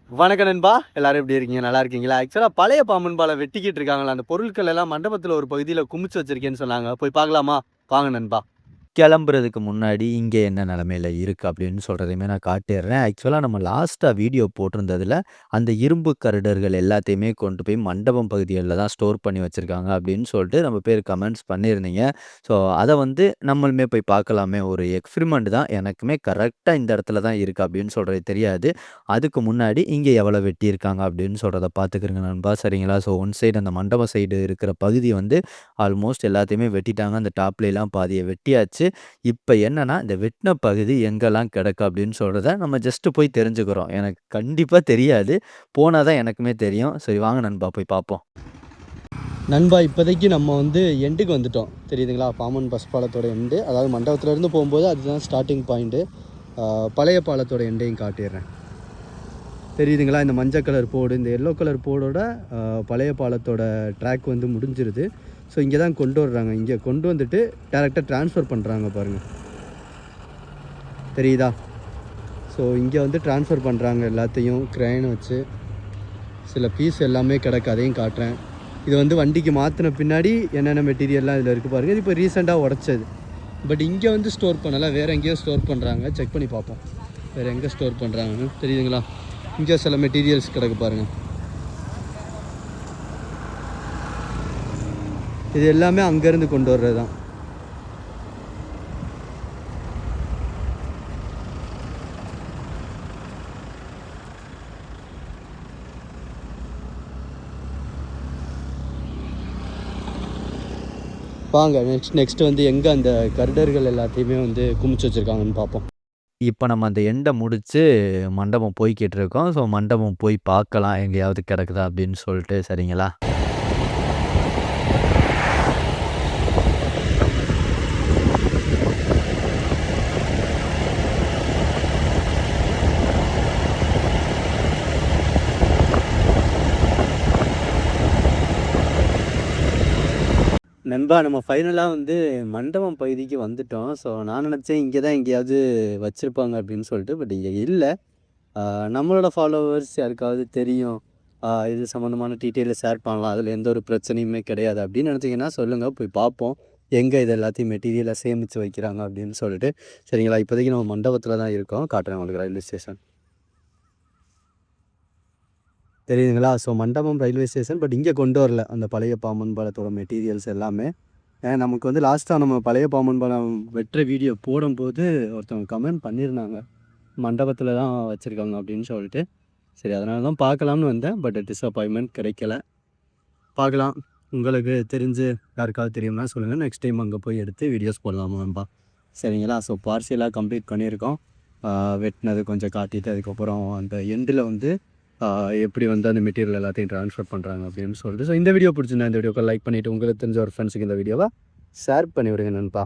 வணக்கம் நண்பா, எல்லாரும் எப்படி இருக்கீங்க? நல்லா இருக்கீங்களா? ஆக்சுவலா பழைய பாம்பன் பாலம் வெட்டிக்கிட்டு இருக்காங்களா, அந்த பொருட்கள் எல்லாம் மண்டபத்துல ஒரு பகுதியில குமிச்சு வச்சிருக்கேன்னு சொன்னாங்க. போய் பார்க்கலாமா? வாங்க நண்பா. கிளம்புறதுக்கு முன்னாடி இங்கே என்ன நிலைமையில இருக்கு அப்படின்னு சொல்றதையுமே நான் காட்டிடுறேன். ஆக்சுவலா நம்ம லாஸ்ட்டா வீடியோ போட்டிருந்ததுல, அந்த இரும்பு கருடர்கள் எல்லாத்தையுமே கொண்டு போய் மண்டபம் பகுதிகள்ல தான் ஸ்டோர் பண்ணி வச்சிருக்காங்க அப்படின்னு சொல்லிட்டு நம்ம பேர் கமெண்ட்ஸ் பண்ணியிருந்தீங்க. ஸோ அத வந்து நம்மளுமே போய் பார்க்கலாமே. ஒரு எக்ஸ்பெரிமெண்ட் தான். எனக்குமே கரெக்ட்டா இந்த இடத்துல தான் இருக்கு அப்படின்னு சொல்றது தெரியாது. அதுக்கு முன்னாடி இங்க எவ்வளோ வெட்டியிருக்காங்க அப்படின்னு சொல்றத பார்த்துக்கிறங்க நண்பா. சரிங்களா? ஸோ ஒன் சைடு அந்த மண்டபம் சைடு இருக்கிற பகுதி வந்து ஆல்மோஸ்ட் எல்லாத்தையுமே வெட்டிட்டாங்க. அந்த டாப்லலாம் பாதிய வெட்டியாச்சு. இப்ப என்னன்னா, இந்த வெட்டுன பகுதி எங்கெல்லாம் கிடக்கு அப்படின்னு சொல்றத நம்ம ஜஸ்ட் போய் தெரிஞ்சுக்கிறோம். எனக்கு கண்டிப்பா தெரியாது. போனா தான் எனக்குமே தெரியும். சரி வாங்க நண்பா போய் பார்ப்போம். நண்பா, இப்போதைக்கு நம்ம வந்து எண்டுக்கு வந்துட்டோம். தெரியுதுங்களா? பாம்பன் பஸ் பாலத்தோட எண்டு. அதாவது மண்டபத்துலேருந்து போகும்போது அதுதான் ஸ்டார்ட்டிங் பாயிண்ட்டு. பழைய பாலத்தோட எண்டையும் காட்டிடுறேன். தெரியுதுங்களா? இந்த மஞ்சள் கலர் போர்டு, இந்த எல்லோ கலர் போர்டோட பழைய பாலத்தோட ட்ராக் வந்து முடிஞ்சிருது. ஸோ இங்கே தான் கொண்டு வர்றாங்க. இங்கே கொண்டு வந்துட்டு டேரெக்டாக ட்ரான்ஸ்ஃபர் பண்ணுறாங்க பாருங்கள். தெரியுதா? ஸோ இங்கே வந்து ட்ரான்ஸ்ஃபர் பண்ணுறாங்க எல்லாத்தையும் க்ரெயின் வச்சு. சில பீஸ் எல்லாமே கிடக்கு, அதையும் காட்டுறேன். இது வந்து வண்டிக்கு மாற்றின பின்னாடி என்னென்ன மெட்டீரியல்லாம் இதில் இருக்குது பாருங்கள். இது இப்போ ரீசெண்டாக உடச்சது. பட் இங்கே வந்து ஸ்டோர் பண்ணலை, வேறு எங்கேயோ ஸ்டோர் பண்ணுறாங்க. செக் பண்ணி பார்ப்போம் வேறு எங்கே ஸ்டோர் பண்ணுறாங்கன்னு. தெரியுதுங்களா? இங்கே சில மெட்டீரியல்ஸ் கிடக்கு பாருங்கள். இது எல்லாமே அங்கேருந்து கொண்டு வர்றது தான். வாங்க நெக்ஸ்ட் வந்து எங்கே அந்த கருடர்கள் எல்லாத்தையுமே வந்து குமிச்சு வச்சுருக்காங்கன்னு பார்ப்போம். இப்ப நம்ம அந்த எண்ட முடிச்சு மண்டபம் போய்க்கிட்டு இருக்கோம். ஸோ மண்டபம் போய் பார்க்கலாம் எங்கேயாவது கிடக்குதா அப்படின்னு சொல்லிட்டு. சரிங்களா? நண்பா, நம்ம ஃபைனலாக வந்து மண்டபம் பகுதிக்கு வந்துட்டோம். ஸோ நான் நினச்சேன் இங்கே தான் எங்கேயாவது வச்சுருப்பாங்க அப்படின்னு சொல்லிட்டு. பட் இங்கே இல்லை. நம்மளோட ஃபாலோவர்ஸ் யாருக்காவது தெரியும், இது சம்மந்தமான டீட்டெயிலை ஷேர் பண்ணலாம், அதில் எந்த ஒரு பிரச்சனையுமே கிடையாது அப்படின்னு நினச்சிங்கன்னா சொல்லுங்கள், போய் பார்ப்போம் எங்கே இது எல்லாத்தையும் மெட்டீரியலை சேமித்து வைக்கிறாங்க அப்படின்னு சொல்லிட்டு. சரிங்களா? இப்போதைக்கு நம்ம மண்டபத்தில் தான் இருக்கோம். காட்டுறேன் உங்களுக்கு ரயில்வே ஸ்டேஷன். தெரியுதுங்களா? ஸோ மண்டபம் ரயில்வே ஸ்டேஷன். பட் இங்கே கொண்டு வரல அந்த பழைய பாம்பன் பாலத்தோட மெட்டீரியல்ஸ் எல்லாமே. நமக்கு வந்து லாஸ்ட்டாக நம்ம பழைய பாம்பன் பாலம் வெட்டுற வீடியோ போடும்போது ஒருத்தவங்க கமெண்ட் பண்ணியிருந்தாங்க, மண்டபத்தில் தான் வச்சுருக்காங்க அப்படின்னு சொல்லிட்டு. சரி, அதனால தான் பார்க்கலாம்னு வந்தேன். பட் டிஸப்பாயின்மெண்ட் கிடைக்கல. பார்க்கலாம். உங்களுக்கு தெரிஞ்சு யாருக்காவது தெரியும்னா சொல்லுங்கள். நெக்ஸ்ட் டைம் அங்கே போய் எடுத்து வீடியோஸ் போடலாமாம்பா. சரிங்களா? ஸோ பார்சியலாக கம்ப்ளீட் பண்ணியிருக்கோம். வெட்டினது கொஞ்சம் காட்டிட்டு அதுக்கப்புறம் அந்த எண்டில் வந்து எப்படி வந்து அந்த மெட்டீரியல் எல்லாத்தையும் ட்ரான்ஸ்ஃபர் பண்ணுறாங்க அப்படின்னு சொல்லிட்டு. ஸோ இந்த வீடியோ பிடிச்சிருந்தா இந்த வீடியோக்கு லைக் பண்ணிவிட்டு உங்களுக்கு தெரிஞ்ச ஒரு ஃப்ரெண்ட்ஸுக்கு இந்த வீடியோவை ஷேர் பண்ணி விடுங்க நண்பா.